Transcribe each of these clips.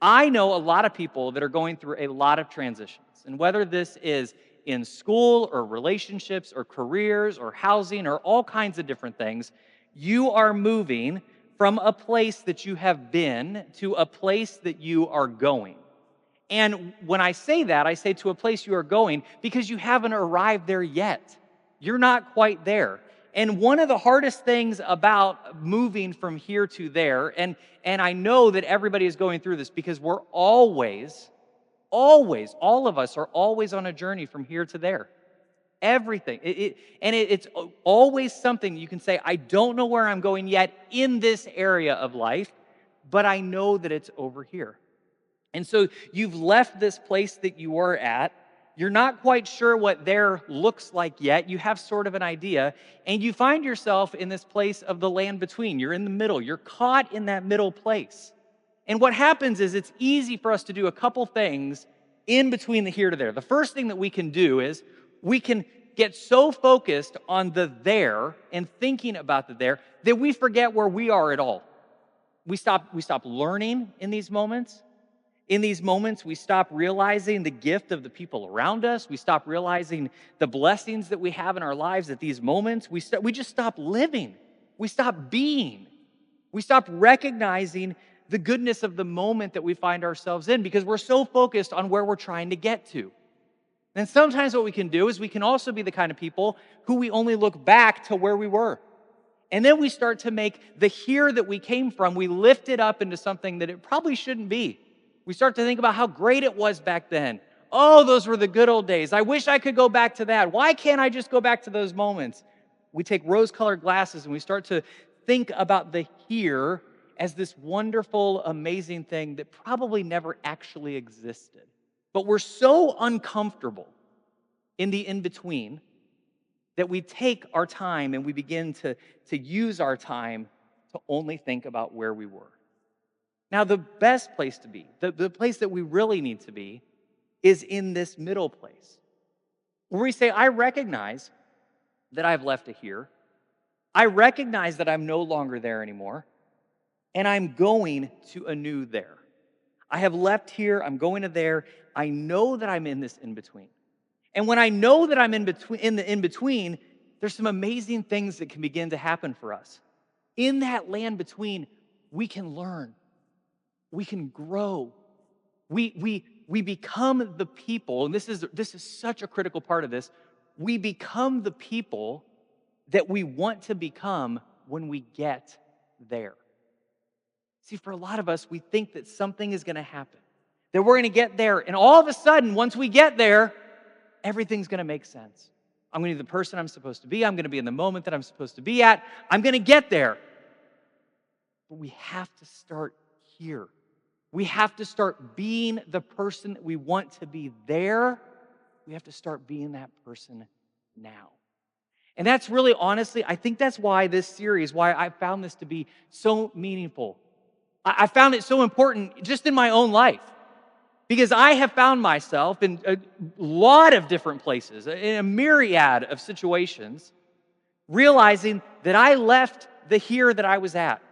I know a lot of people that are going through a lot of transitions. And whether this is in school or relationships or careers or housing or all kinds of different things, you are moving from a place that you have been to a place that you are going. And when I say that, I say to a place you are going because you haven't arrived there yet. You're not quite there. And one of the hardest things about moving from here to there, and I know that everybody is going through this because we're always, all of us are always on a journey from here to there. Everything. It's always something you can say, I don't know where I'm going yet in this area of life, but I know that it's over here. And so you've left this place that you were at. You're not quite sure what there looks like yet. You have sort of an idea, and you find yourself in this place of the land between. You're in the middle. You're caught in that middle place. And what happens is it's easy for us to do a couple things in between the here to there. The first thing that we can do is we can get so focused on the there and thinking about the there that we forget where we are at all. We stop learning in these moments. In these moments, we stop realizing the gift of the people around us. We stop realizing the blessings that we have in our lives at these moments. We just stop living. We stop being. We stop recognizing the goodness of the moment that we find ourselves in because we're so focused on where we're trying to get to. And sometimes what we can do is we can also be the kind of people who we only look back to where we were. And then we start to make the here that we came from, we lift it up into something that it probably shouldn't be. We start to think about how great it was back then. Oh, those were the good old days. I wish I could go back to that. Why can't I just go back to those moments? We take rose-colored glasses and we start to think about the here as this wonderful, amazing thing that probably never actually existed. But we're so uncomfortable in the in-between that we take our time and we begin to use our time to only think about where we were. Now, the best place to be, the place that we really need to be, is in this middle place. Where we say, I recognize that I've left it here. I recognize that I'm no longer there anymore. And I'm going to a new there. I have left here, I'm going to there. I know that I'm in this in-between. And when I know that I'm in the in-between, there's some amazing things that can begin to happen for us. In that land between, we can learn. We can grow. We become the people, and this is such a critical part of this. We become the people that we want to become when we get there. See, for a lot of us, we think that something is going to happen, that we're going to get there, and all of a sudden, once we get there, everything's going to make sense. I'm going to be the person I'm supposed to be. I'm going to be in the moment that I'm supposed to be at. I'm going to get there. But we have to start here. We have to start being the person that we want to be there. We have to start being that person now. And that's really, honestly, I think that's why this series, why I found this to be so meaningful. I found it so important just in my own life. Because I have found myself in a lot of different places, in a myriad of situations, realizing that I left the here that I was at.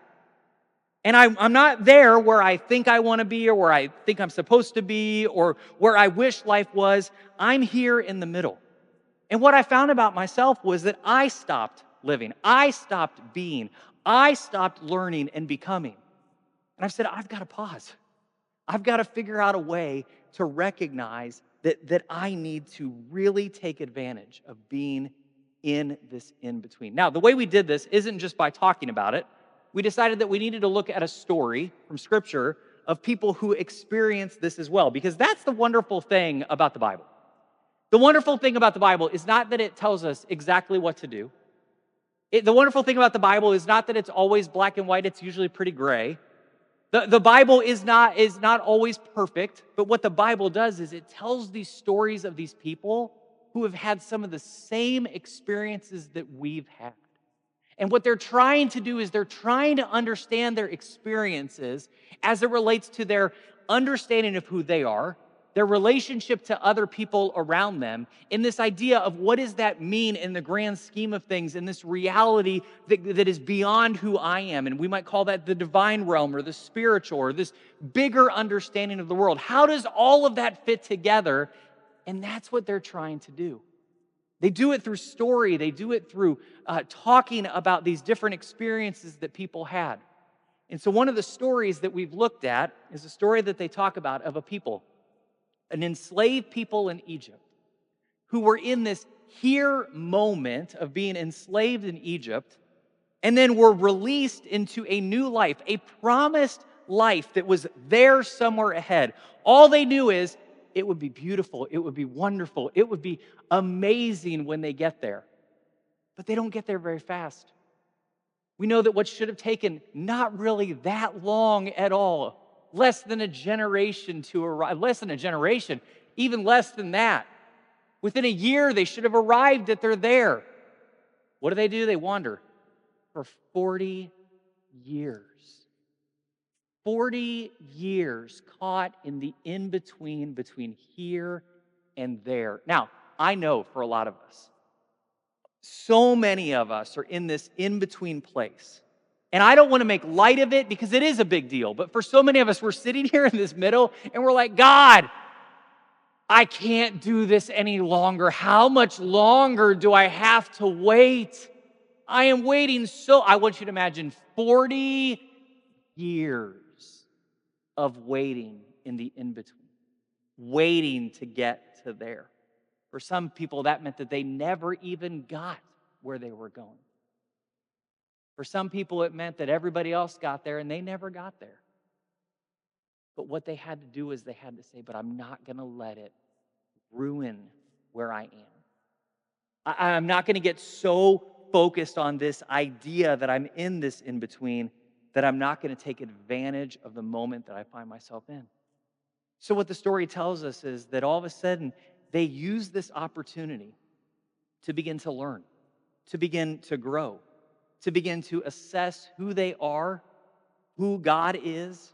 And I'm not there where I think I want to be or where I think I'm supposed to be or where I wish life was. I'm here in the middle. And what I found about myself was that I stopped living. I stopped being. I stopped learning and becoming. And I've said, I've got to pause. I've got to figure out a way to recognize that I need to really take advantage of being in this in-between. Now, the way we did this isn't just by talking about it. We decided that we needed to look at a story from Scripture of people who experienced this as well, because that's the wonderful thing about the Bible. The wonderful thing about the Bible is not that it tells us exactly what to do. The wonderful thing about the Bible is not that it's always black and white. It's usually pretty gray. The Bible is not always perfect, but what the Bible does is it tells these stories of these people who have had some of the same experiences that we've had. And what they're trying to do is they're trying to understand their experiences as it relates to their understanding of who they are, their relationship to other people around them, in this idea of what does that mean in the grand scheme of things, in this reality that is beyond who I am. And we might call that the divine realm or the spiritual or this bigger understanding of the world. How does all of that fit together? And that's what they're trying to do. They do it through story. They do it through talking about these different experiences that people had. And so one of the stories that we've looked at is a story that they talk about of a people, an enslaved people in Egypt, who were in this here moment of being enslaved in Egypt, and then were released into a new life, a promised life that was there somewhere ahead. All they knew is it would be beautiful, it would be wonderful, it would be amazing when they get there. But they don't get there very fast. We know that what should have taken not really that long at all, less than a generation to arrive, less than a generation, even less than that. Within a year, they should have arrived that they're there. What do? They wander for 40 years. 40 years caught in the in-between between here and there. Now, I know for a lot of us, so many of us are in this in-between place. And I don't want to make light of it because it is a big deal. But for so many of us, we're sitting here in this middle and we're like, God, I can't do this any longer. How much longer do I have to wait? I am waiting I want you to imagine 40 years of waiting in the in-between, waiting to get to there. For some people, that meant that they never even got where they were going. For some people, it meant that everybody else got there and they never got there. But what they had to do is they had to say, but I'm not going to let it ruin where I am. I'm not going to get so focused on this idea that I'm in this in-between that I'm not going to take advantage of the moment that I find myself in. So what the story tells us is that all of a sudden, they use this opportunity to begin to learn, to begin to grow, to begin to assess who they are, who God is,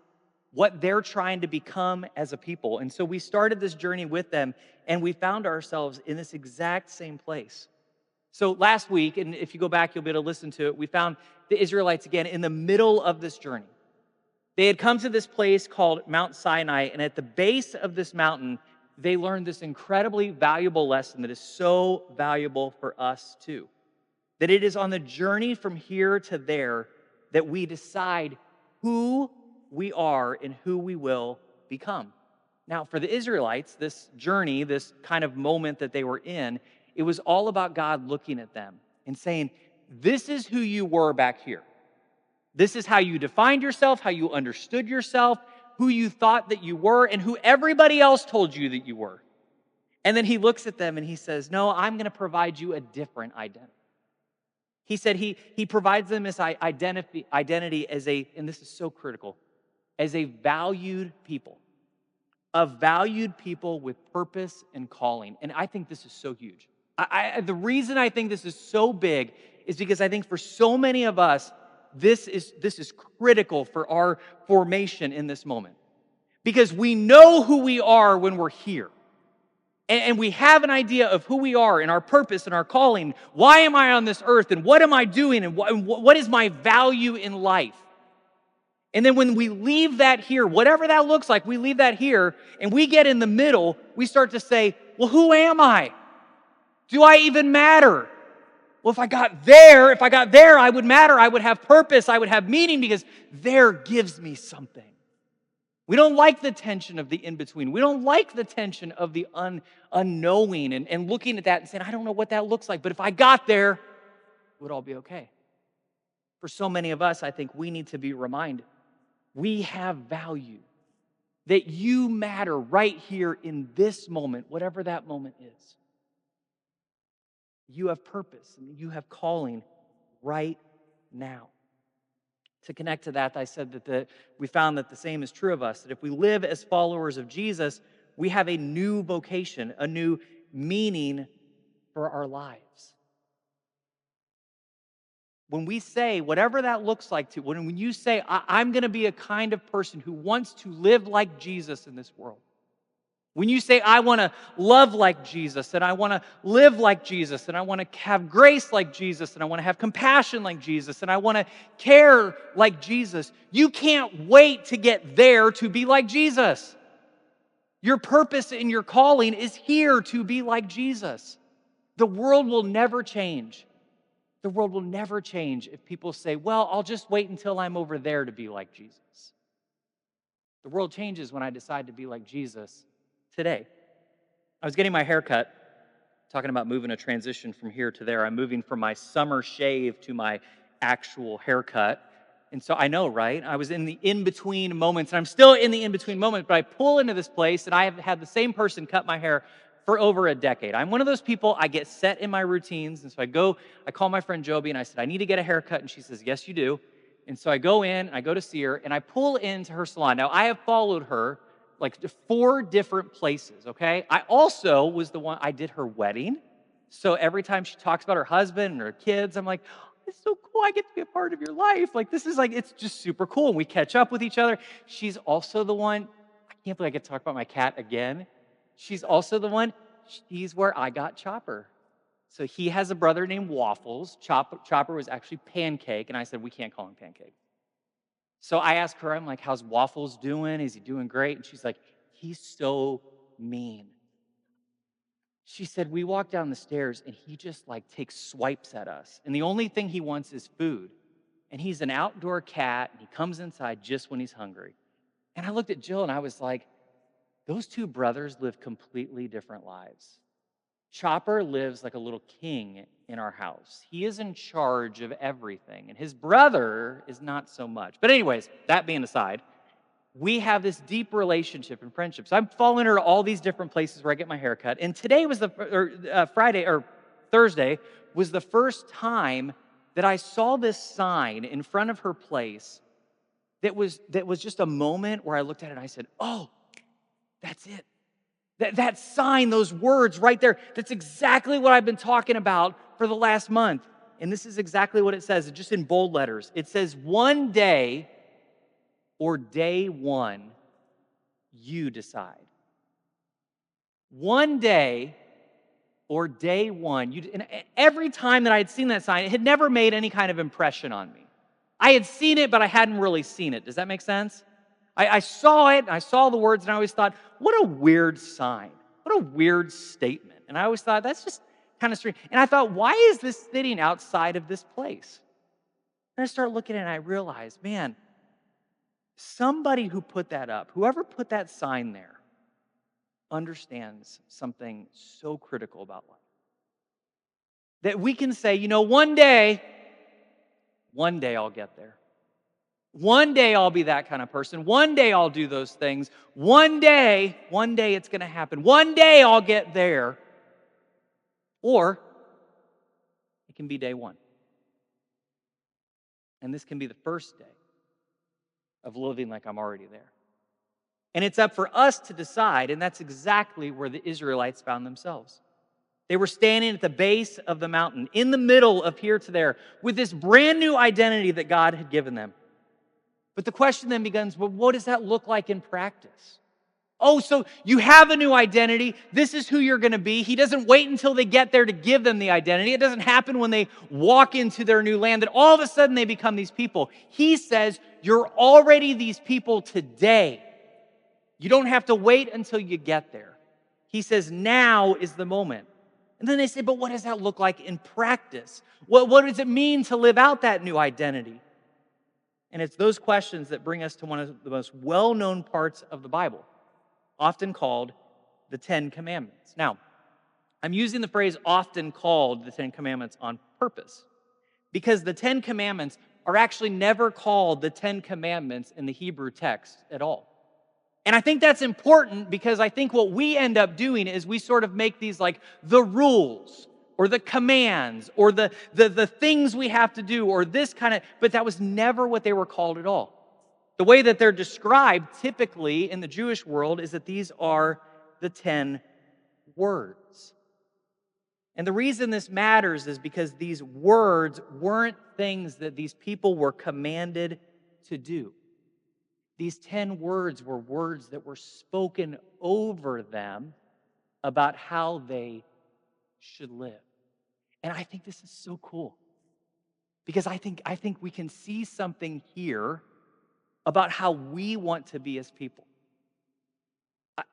what they're trying to become as a people. And so we started this journey with them, and we found ourselves in this exact same place. So last week, and if you go back, you'll be able to listen to it, we found the Israelites again in the middle of this journey. They had come to this place called Mount Sinai, and at the base of this mountain, they learned this incredibly valuable lesson that is so valuable for us too. That it is on the journey from here to there that we decide who we are and who we will become. Now, for the Israelites, this journey, this kind of moment that they were in, it was all about God looking at them and saying, this is who you were back here. This is how you defined yourself, how you understood yourself, who you thought that you were, and who everybody else told you that you were. And then he looks at them and he says, no, I'm going to provide you a different identity. He said he provides them this identity as and this is so critical, as a valued people. A valued people with purpose and calling. And I think this is so huge. The reason I think this is so big is because I think for so many of us, this is critical for our formation in this moment. Because we know who we are when we're here. And we have an idea of who we are and our purpose and our calling. Why am I on this earth? And what am I doing? And what is my value in life? And then when we leave that here, whatever that looks like, we leave that here and we get in the middle, we start to say, well, who am I? Do I even matter? Well, if I got there, I would matter. I would have purpose. I would have meaning because there gives me something. We don't like the tension of the in-between. We don't like the tension of the unknowing and looking at that and saying, I don't know what that looks like, but if I got there, it would all be okay. For so many of us, I think we need to be reminded, we have value, that you matter right here in this moment, whatever that moment is. You have purpose and you have calling right now. To connect to that, I said that we found that the same is true of us, that if we live as followers of Jesus, we have a new vocation, a new meaning for our lives. When we say, whatever that looks like when you say, I'm going to be a kind of person who wants to live like Jesus in this world, When you say, I want to love like Jesus, and I want to live like Jesus, and I want to have grace like Jesus, and I want to have compassion like Jesus, and I want to care like Jesus, you can't wait to get there to be like Jesus. Your purpose and your calling is here to be like Jesus. The world will never change. The world will never change if people say, well, I'll just wait until I'm over there to be like Jesus. The world changes when I decide to be like Jesus today. I was getting my hair cut, talking about moving a transition from here to there. I'm moving from my summer shave to my actual haircut. And so I know, right? I was in the in-between moments, and I'm still in the in-between moments, but I pull into this place, and I have had the same person cut my hair for over a decade. I'm one of those people, I get set in my routines, and so I call my friend Joby, and I said, I need to get a haircut, and she says, yes, you do. And so I go in, and I go to see her, and I pull into her salon. Now, I have followed her like 4 different places, okay? I also was the one, I did her wedding. So every time she talks about her husband and her kids, I'm like, oh, it's so cool. I get to be a part of your life. Like, this is like, it's just super cool. And we catch up with each other. She's also the one, I can't believe I get to talk about my cat again. She's also the one, she's where I got Chopper. So he has a brother named Waffles. Chopper was actually Pancake. And I said, we can't call him Pancake. So I asked her, I'm like, how's Waffles doing? Is he doing great? And she's like, he's so mean. She said, we walk down the stairs and he just like takes swipes at us. And the only thing he wants is food. And he's an outdoor cat and he comes inside just when he's hungry. And I looked at Jill and I was like, those 2 brothers live completely different lives. Chopper lives like a little king in our house. He is in charge of everything. And his brother is not so much. But anyways, that being aside, we have this deep relationship and friendship. So I'm following her to all these different places where I get my hair cut. And today was Thursday was the first time that I saw this sign in front of her place that was just a moment where I looked at it and I said, oh, that's it. That sign, those words right there, that's exactly what I've been talking about for the last month. And this is exactly what it says, just in bold letters. It says, one day or day one, you decide. One day or day one. And every time that I had seen that sign, it had never made any kind of impression on me. I had seen it, but I hadn't really seen it. Does that make sense? I saw it, and I saw the words, and I always thought, what a weird sign. What a weird statement. And I always thought, that's just kind of strange. And I thought, why is this sitting outside of this place? And I started looking at it, and I realized, man, somebody who put that up, whoever put that sign there, understands something so critical about life. That we can say, one day I'll get there. One day I'll be that kind of person. One day I'll do those things. One day it's going to happen. One day I'll get there. Or it can be day one. And this can be the first day of living like I'm already there. And it's up for us to decide, and that's exactly where the Israelites found themselves. They were standing at the base of the mountain, in the middle of here to there, with this brand new identity that God had given them. But the question then begins, well, what does that look like in practice? Oh, so you have a new identity. This is who you're going to be. He doesn't wait until they get there to give them the identity. It doesn't happen when they walk into their new land that all of a sudden they become these people. He says, you're already these people today. You don't have to wait until you get there. He says, now is the moment. And then they say, but what does that look like in practice? What does it mean to live out that new identity? And it's those questions that bring us to one of the most well-known parts of the Bible, often called the Ten Commandments. Now, I'm using the phrase often called the Ten Commandments on purpose, because the Ten Commandments are actually never called the Ten Commandments in the Hebrew text at all. And I think that's important because I think what we end up doing is we sort of make these like the rules or the commands or the things we have to do or this kind of, but that was never what they were called at all. The way that they're described typically in the Jewish world is that these are the 10 words. And the reason this matters is because these words weren't things that these people were commanded to do. These 10 words were words that were spoken over them about how they should live. And I think this is so cool because I think we can see something here about how we want to be as people. I-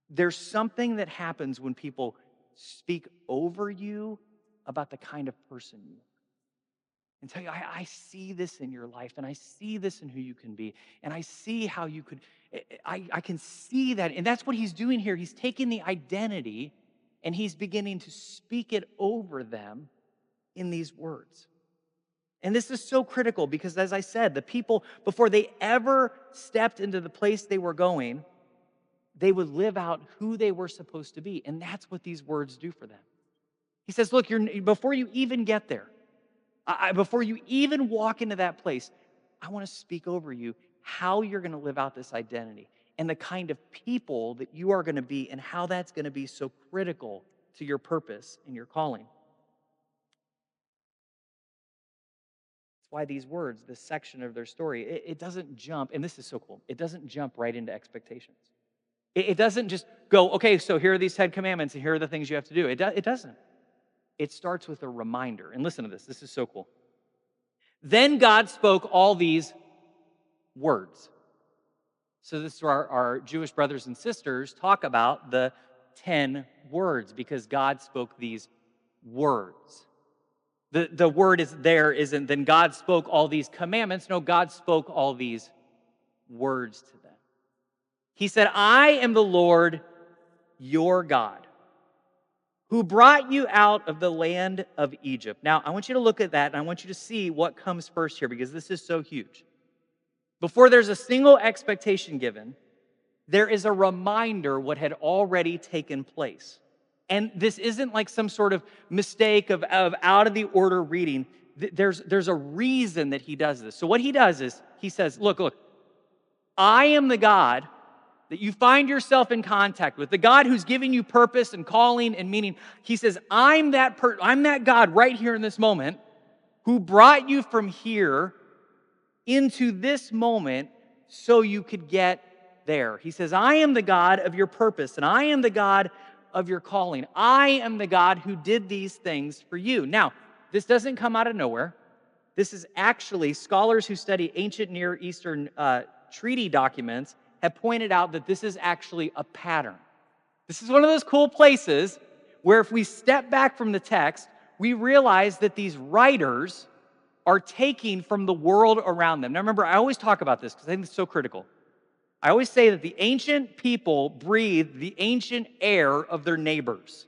There's something that happens when people speak over you about the kind of person you are. And tell you, I see this in your life, and I see this in who you can be, and I see how you could, I can see that. And that's what he's doing here. He's taking the identity and he's beginning to speak it over them in these words. And this is so critical because, as I said, the people, before they ever stepped into the place they were going, they would live out who they were supposed to be. And that's what these words do for them. He says, look, before you even get there, before you even walk into that place, I want to speak over you how you're going to live out this identity and the kind of people that you are going to be and how that's going to be so critical to your purpose and your calling. That's why these words, this section of their story, it doesn't jump, and this is so cool, it doesn't jump right into expectations. It doesn't just go, okay, so here are these 10 commandments and here are the things you have to do. It doesn't. It starts with a reminder. And listen to this. This is so cool. Then God spoke all these words. So this is where our Jewish brothers and sisters talk about the 10 words because God spoke these words. The word isn't then God spoke all these commandments. No, God spoke all these words to them. He said, I am the Lord your God, who brought you out of the land of Egypt. Now, I want you to look at that, and I want you to see what comes first here, because this is so huge. Before there's a single expectation given, there is a reminder what had already taken place. And this isn't like some sort of mistake of out of the order reading. There's a reason that he does this. So what he does is he says, look, I am the God that you find yourself in contact with, the God who's giving you purpose and calling and meaning. He says, I'm that God right here in this moment who brought you from here into this moment so you could get there. He says, I am the God of your purpose and I am the God of your calling. I am the God who did these things for you. Now, this doesn't come out of nowhere. This is actually scholars who study ancient Near Eastern treaty documents have pointed out that this is actually a pattern. This is one of those cool places where if we step back from the text, we realize that these writers are taking from the world around them. Now remember, I always talk about this because I think it's so critical. I always say that the ancient people breathed the ancient air of their neighbors.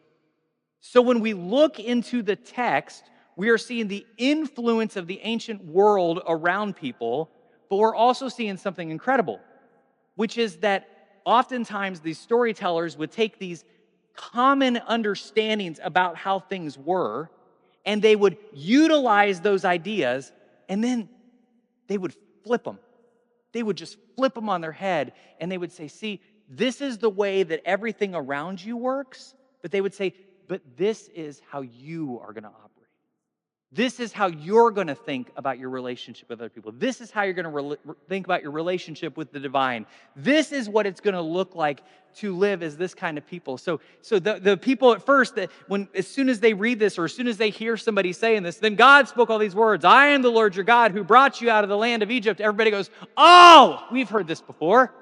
So when we look into the text, we are seeing the influence of the ancient world around people, but we're also seeing something incredible, which is that oftentimes these storytellers would take these common understandings about how things were, and they would utilize those ideas, and then they would flip them. They would just flip them on their head, and they would say, see, this is the way that everything around you works, but they would say, but this is how you are going to operate. This is how you're going to think about your relationship with other people. This is how you're going to think about your relationship with the divine. This is what it's going to look like to live as this kind of people. So the people at first, as soon as they read this or as soon as they hear somebody saying this, then God spoke all these words. I am the Lord your God who brought you out of the land of Egypt. Everybody goes, oh, we've heard this before.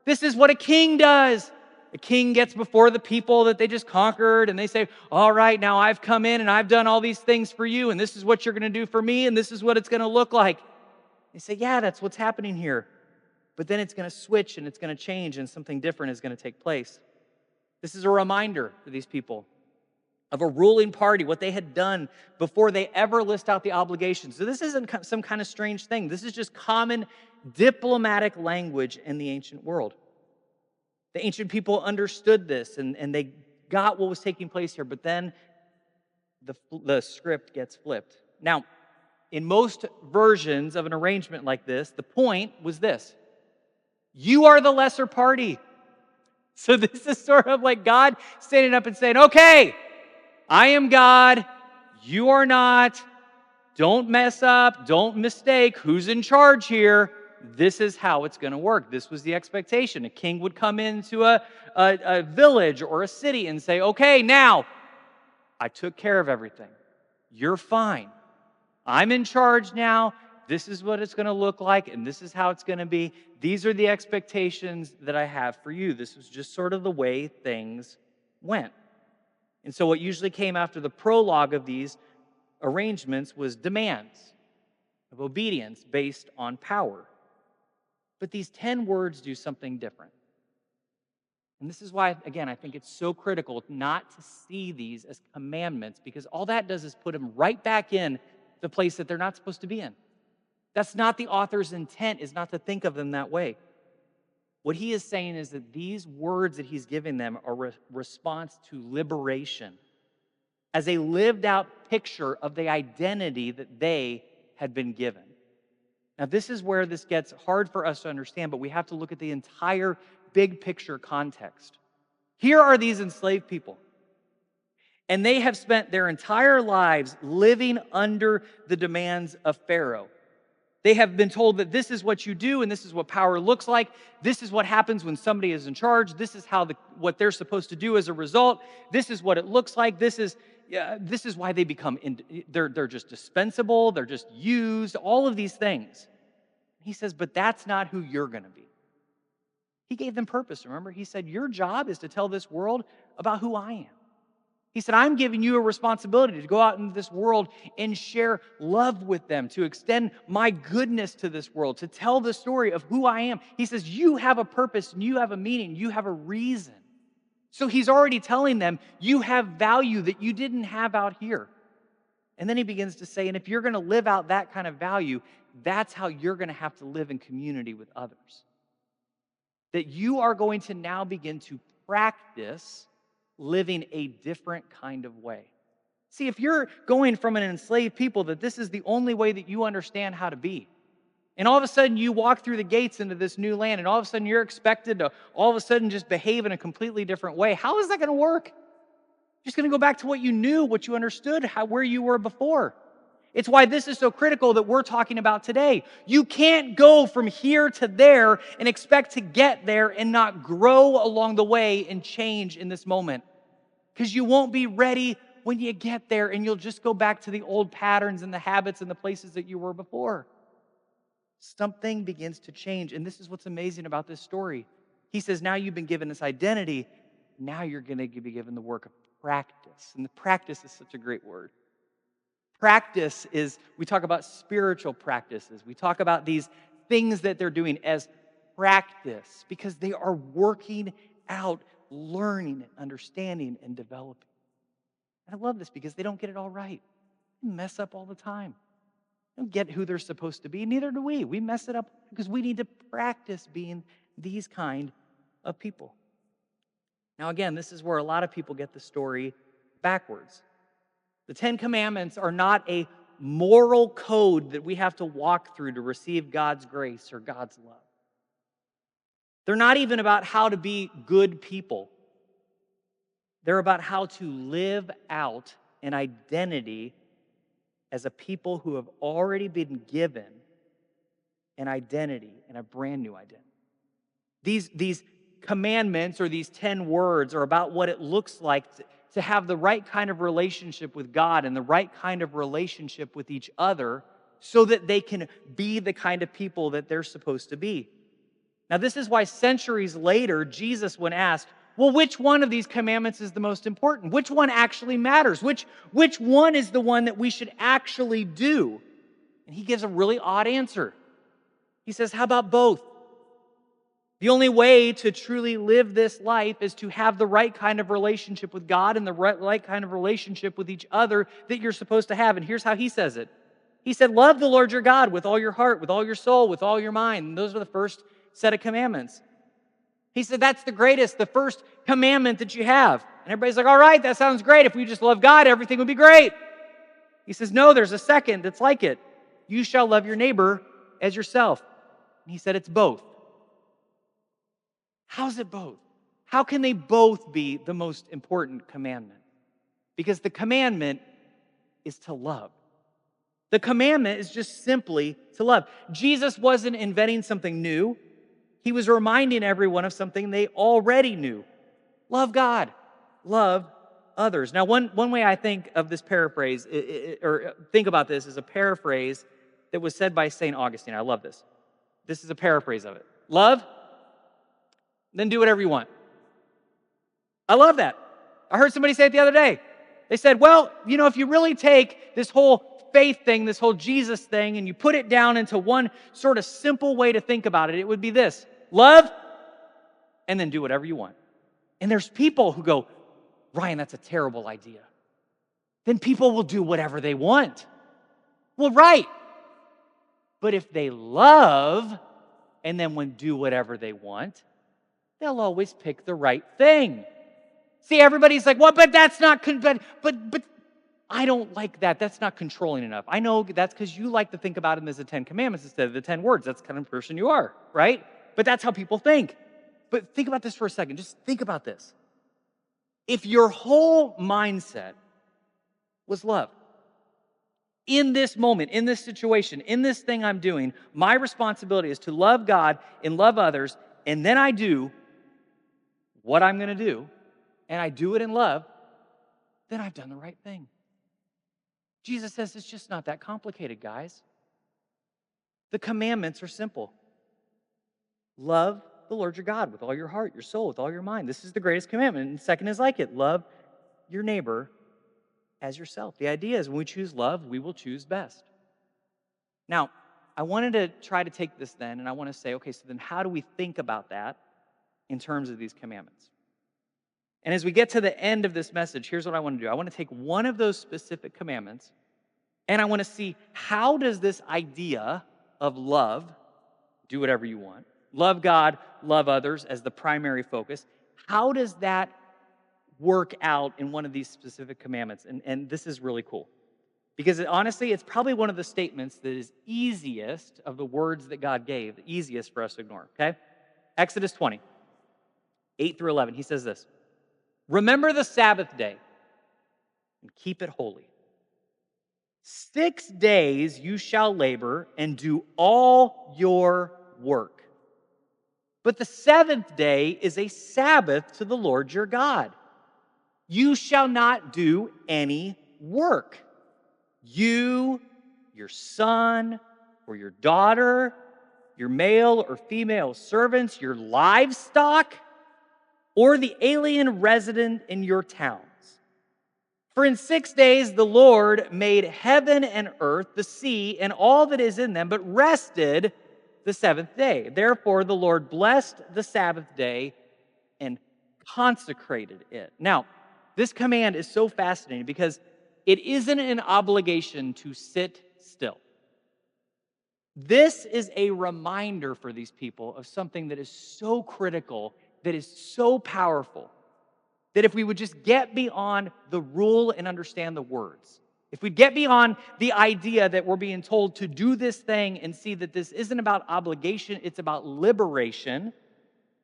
This is what a king does. The king gets before the people that they just conquered and they say, all right, now I've come in and I've done all these things for you and this is what you're going to do for me and this is what it's going to look like. They say, yeah, that's what's happening here. But then it's going to switch and it's going to change and something different is going to take place. This is a reminder for these people of a ruling party, what they had done before they ever list out the obligations. So this isn't some kind of strange thing. This is just common diplomatic language in the ancient world. The ancient people understood this and they got what was taking place here, but then the script gets flipped. Now, in most versions of an arrangement like this, the point was this: you are the lesser party. So this is sort of like God standing up and saying, okay, I am God, you are not, don't mess up, don't mistake who's in charge here. this is how it's going to work. This was the expectation. A king would come into a village or a city and say, okay, now I took care of everything. You're fine. I'm in charge now. This is what it's going to look like, and this is how it's going to be. These are the expectations that I have for you. This was just sort of the way things went. And so what usually came after the prologue of these arrangements was demands of obedience based on power. But these 10 words do something different. And this is why, again, I think it's so critical not to see these as commandments, because all that does is put them right back in the place that they're not supposed to be in. That's not the author's intent, is not to think of them that way. What he is saying is that these words that he's giving them are a response to liberation, as a lived out picture of the identity that they had been given. Now, this is where this gets hard for us to understand, but we have to look at the entire big picture context. Here are these enslaved people, and they have spent their entire lives living under the demands of Pharaoh. They have been told that this is what you do, and this is what power looks like. This is what happens when somebody is in charge. This is what they're supposed to do as a result. This is what it looks like. This is why they become, they're just dispensable. They're just used, all of these things. He says, but that's not who you're going to be. He gave them purpose, remember? He said, your job is to tell this world about who I am. He said, I'm giving you a responsibility to go out into this world and share love with them, to extend my goodness to this world, to tell the story of who I am. He says, you have a purpose and you have a meaning, you have a reason. So he's already telling them, you have value that you didn't have out here. And then he begins to say, and if you're going to live out that kind of value, that's how you're going to have to live in community with others. That you are going to now begin to practice living a different kind of way. See, if you're going from an enslaved people that this is the only way that you understand how to be, and all of a sudden you walk through the gates into this new land, and all of a sudden you're expected to all of a sudden just behave in a completely different way, how is that going to work? You're just going to go back to what you knew, what you understood, where you were before. It's why this is so critical that we're talking about today. You can't go from here to there and expect to get there and not grow along the way and change in this moment. Because you won't be ready when you get there, and you'll just go back to the old patterns and the habits and the places that you were before. Something begins to change, and this is what's amazing about this story. He says, now you've been given this identity, now you're going to be given the work of practice. And the practice is such a great word. Practice is, we talk about spiritual practices. We talk about these things that they're doing as practice because they are working out, learning, and understanding, and developing. And I love this because they don't get it all right. They mess up all the time. They don't get who they're supposed to be. Neither do we. We mess it up because we need to practice being these kind of people. Now, again, this is where a lot of people get the story backwards. The 10 Commandments are not a moral code that we have to walk through to receive God's grace or God's love. They're not even about how to be good people. They're about how to live out an identity as a people who have already been given an identity and a brand new identity. These commandments or these 10 words are about what it looks like to have the right kind of relationship with God and the right kind of relationship with each other so that they can be the kind of people that they're supposed to be. Now, this is why centuries later, Jesus, when asked, well, which one of these commandments is the most important? Which one actually matters? Which one is the one that we should actually do? And he gives a really odd answer. He says, how about both? The only way to truly live this life is to have the right kind of relationship with God and the right kind of relationship with each other that you're supposed to have. And here's how he says it. He said, love the Lord your God with all your heart, with all your soul, with all your mind. And those are the first set of commandments. He said, that's the greatest, the first commandment that you have. And everybody's like, all right, that sounds great. If we just love God, everything would be great. He says, no, there's a second that's like it. You shall love your neighbor as yourself. And he said, it's both. How's it both? How can they both be the most important commandment? Because the commandment is to love. The commandment is just simply to love. Jesus wasn't inventing something new. He was reminding everyone of something they already knew. Love God. Love others. Now, one way I think of this paraphrase, or think about this, is a paraphrase that was said by St. Augustine. I love this. This is a paraphrase of it. Love, then do whatever you want. I love that. I heard somebody say it the other day. They said, well, if you really take this whole faith thing, this whole Jesus thing, and you put it down into one sort of simple way to think about it, it would be this: love, and then do whatever you want. And there's people who go, Ryan, that's a terrible idea. Then people will do whatever they want. Well, right. But if they love and then do whatever they want, they'll always pick the right thing. See, everybody's like, well, but that's not, but I don't like that. That's not controlling enough. I know that's because you like to think about them as the 10 Commandments instead of the 10 words. That's the kind of person you are, right? But that's how people think. But think about this for a second. Just think about this. If your whole mindset was love, in this moment, in this situation, in this thing I'm doing, my responsibility is to love God and love others, and then I do what I'm going to do, and I do it in love, then I've done the right thing. Jesus says it's just not that complicated, guys. The commandments are simple. Love the Lord your God with all your heart, your soul, with all your mind. This is the greatest commandment. And second is like it. Love your neighbor as yourself. The idea is when we choose love, we will choose best. Now, I wanted to try to take this then, and I want to say, okay, so then how do we think about that in terms of these commandments? And as we get to the end of this message, here's what I want to do. I want to take one of those specific commandments, and I want to see how does this idea of love, do whatever you want, love God, love others as the primary focus, how does that work out in one of these specific commandments? And this is really cool. Because honestly, it's probably one of the statements that is easiest of the words that God gave, the easiest for us to ignore, okay? Exodus 20, 8 through 11, he says this: remember the Sabbath day and keep it holy. 6 days you shall labor and do all your work. But the seventh day is a Sabbath to the Lord your God. You shall not do any work. You, your son or your daughter, your male or female servants, your livestock, or the alien resident in your towns. For in 6 days the Lord made heaven and earth, the sea, and all that is in them, but rested the seventh day. Therefore the Lord blessed the Sabbath day and consecrated it. Now, this command is so fascinating because it isn't an obligation to sit still. This is a reminder for these people of something that is so critical, that is so powerful, that if we would just get beyond the rule and understand the words, if we get beyond the idea that we're being told to do this thing and see that this isn't about obligation, it's about liberation,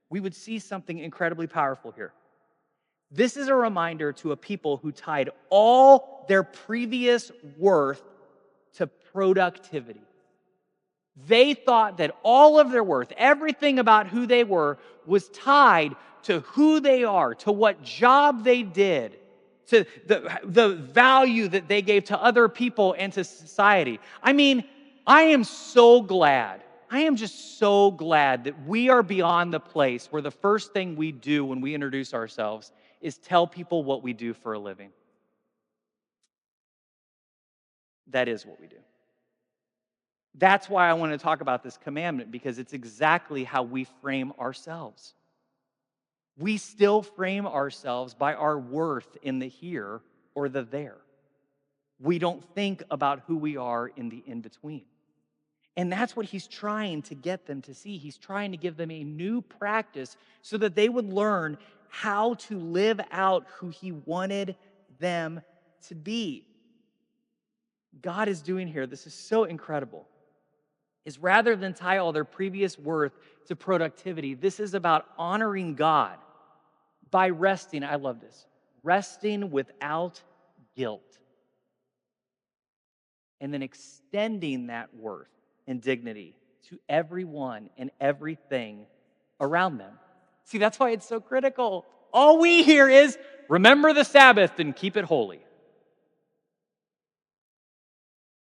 we would see something incredibly powerful here. This is a reminder to a people who tied all their previous worth to productivity. They thought that all of their worth, everything about who they were, was tied to who they are, to what job they did, to the value that they gave to other people and to society. I mean, I am just so glad that we are beyond the place where the first thing we do when we introduce ourselves is tell people what we do for a living. That is what we do. That's why I want to talk about this commandment, because it's exactly how we frame ourselves. We still frame ourselves by our worth in the here or the there. We don't think about who we are in the in-between. And that's what he's trying to get them to see. He's trying to give them a new practice so that they would learn how to live out who he wanted them to be. God is doing here, this is so incredible, is rather than tie all their previous worth to productivity, this is about honoring God by resting. I love this. Resting without guilt. and then extending that worth and dignity to everyone and everything around them. See, that's why it's so critical. All we hear is, remember the Sabbath and keep it holy.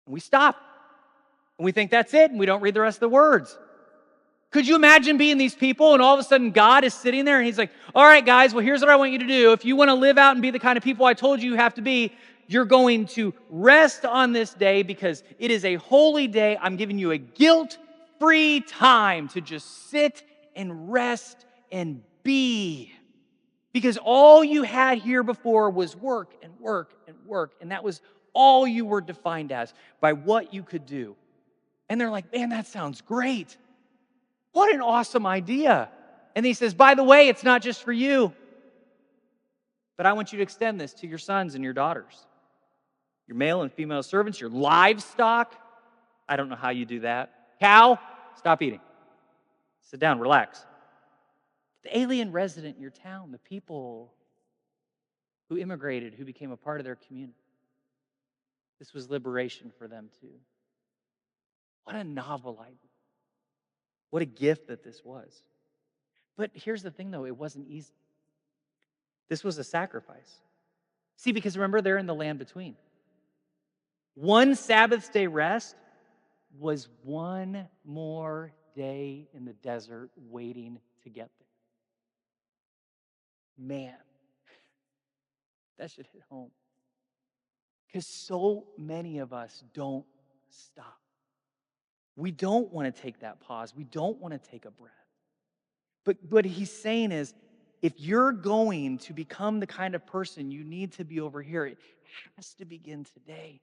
And we stop. And we think that's it, and we don't read the rest of the words. Could you imagine being these people, and all of a sudden God is sitting there, and he's like, all right, guys, well, here's what I want you to do. If you want to live out and be the kind of people I told you have to be, you're going to rest on this day because it is a holy day. I'm giving you a guilt-free time to just sit and rest and be. Because all you had here before was work and work and work, and that was all you were defined as by what you could do. And they're like, man, that sounds great. What an awesome idea. And he says, by the way, it's not just for you, but I want you to extend this to your sons and your daughters, your male and female servants, your livestock. I don't know how you do that. Cow, stop eating. Sit down, relax. The alien resident in your town, the people who immigrated, who became a part of their community. This was liberation for them too. What a novel idea. What a gift that this was. But here's the thing, though, it wasn't easy. This was a sacrifice. See, because remember, they're in the land between. One Sabbath day rest was one more day in the desert waiting to get there. Man, that should hit home. Because so many of us don't stop. We don't want to take that pause. We don't want to take a breath. But what he's saying is, if you're going to become the kind of person you need to be over here, it has to begin today.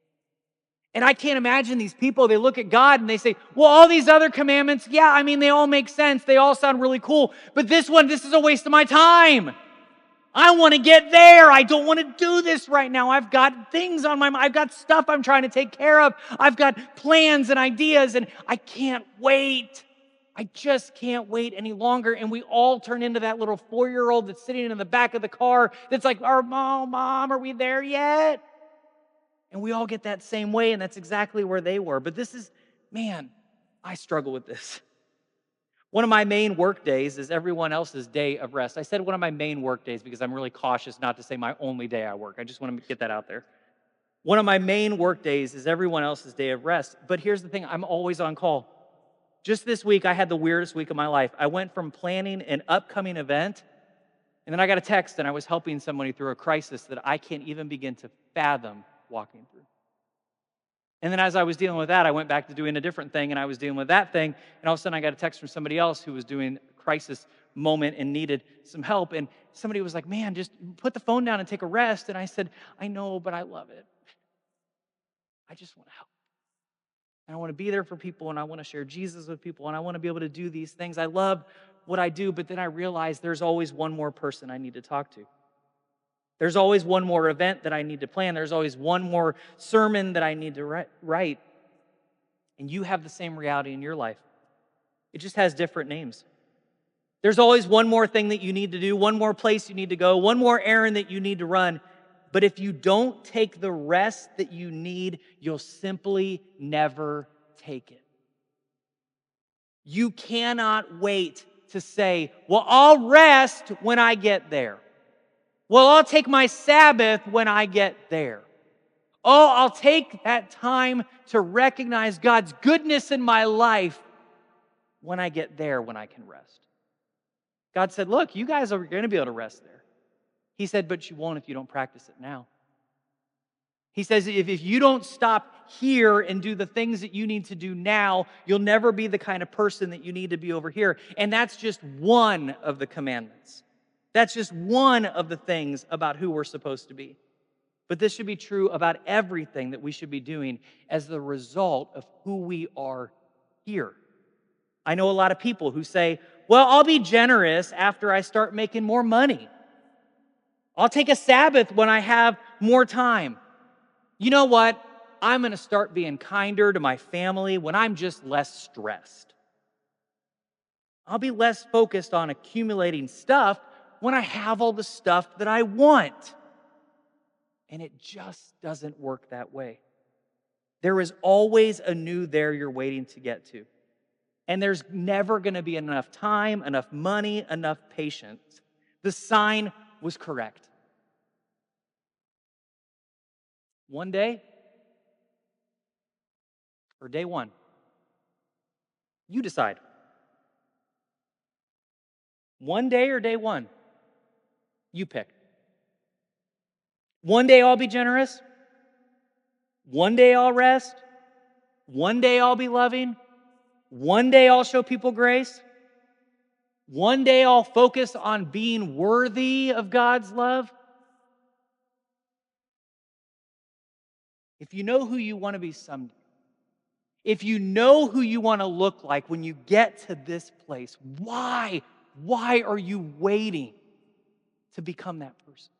And I can't imagine these people, they look at God and they say, well, all these other commandments, yeah, I mean, they all make sense. They all sound really cool. But this one, this is a waste of my time. I want to get there. I don't want to do this right now. I've got things on my mind. I've got stuff I'm trying to take care of. I've got plans and ideas, and I can't wait. I just can't wait any longer. And we all turn into that little 4-year-old that's sitting in the back of the car that's like, oh, Mom, are we there yet? And we all get that same way, and that's exactly where they were. But this is, man, I struggle with this. One of my main work days is everyone else's day of rest. I said one of my main work days because I'm really cautious not to say my only day I work. I just want to get that out there. One of my main work days is everyone else's day of rest. But here's the thing, I'm always on call. Just this week, I had the weirdest week of my life. I went from planning an upcoming event, and then I got a text, and I was helping somebody through a crisis that I can't even begin to fathom walking through. And then as I was dealing with that, I went back to doing a different thing, and I was dealing with that thing, and all of a sudden I got a text from somebody else who was doing a crisis moment and needed some help, and somebody was like, man, just put the phone down and take a rest. And I said, I know, but I love it. I just want to help. And I want to be there for people, and I want to share Jesus with people, and I want to be able to do these things. I love what I do, but then I realized there's always one more person I need to talk to. There's always one more event that I need to plan. There's always one more sermon that I need to write. And you have the same reality in your life. It just has different names. There's always one more thing that you need to do, one more place you need to go, one more errand that you need to run. But if you don't take the rest that you need, you'll simply never take it. You cannot wait to say, well, I'll rest when I get there. Well, I'll take my Sabbath when I get there. Oh, I'll take that time to recognize God's goodness in my life when I get there, when I can rest. God said, look, you guys are going to be able to rest there. He said, but you won't if you don't practice it now. He says, if you don't stop here and do the things that you need to do now, you'll never be the kind of person that you need to be over here. And that's just one of the commandments. That's just one of the things about who we're supposed to be. But this should be true about everything that we should be doing as the result of who we are here. I know a lot of people who say, well, I'll be generous after I start making more money. I'll take a Sabbath when I have more time. You know what? I'm going to start being kinder to my family when I'm just less stressed. I'll be less focused on accumulating stuff when I have all the stuff that I want. And it just doesn't work that way. There is always a new there you're waiting to get to. And there's never going to be enough time, enough money, enough patience. The sign was correct. One day or day one, you decide. One day or day one, you pick. One day I'll be generous. One day I'll rest. One day I'll be loving. One day I'll show people grace. One day I'll focus on being worthy of God's love. If you know who you want to be someday, if you know who you want to look like when you get to this place, why are you waiting to become that person?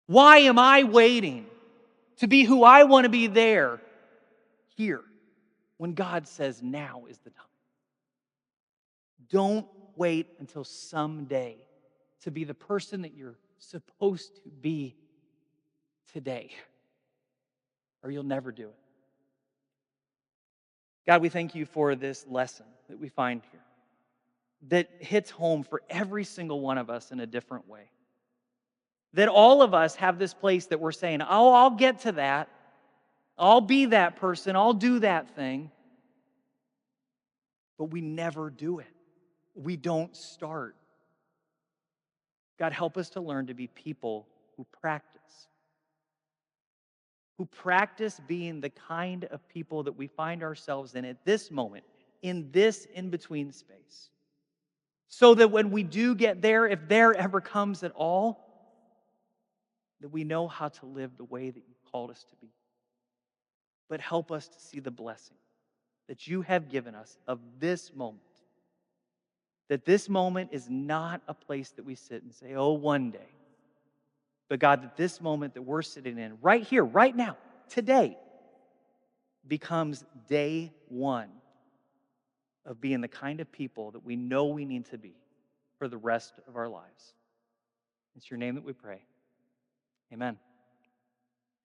Why am I waiting to be who I want to be there, here, when God says now is the time? Don't wait until someday to be the person that you're supposed to be today, or you'll never do it. God, we thank you for this lesson that we find here that hits home for every single one of us in a different way. That all of us have this place that we're saying, oh, I'll get to that. I'll be that person. I'll do that thing. But we never do it. We don't start. God, help us to learn to be people who practice being the kind of people that we find ourselves in at this moment, in this in-between space. So that when we do get there, if there ever comes at all, that we know how to live the way that you called us to be. But help us to see the blessing that you have given us of this moment. That this moment is not a place that we sit and say, oh, one day. But God, that this moment that we're sitting in right here, right now, today, becomes day one of being the kind of people that we know we need to be for the rest of our lives. It's your name that we pray. Amen.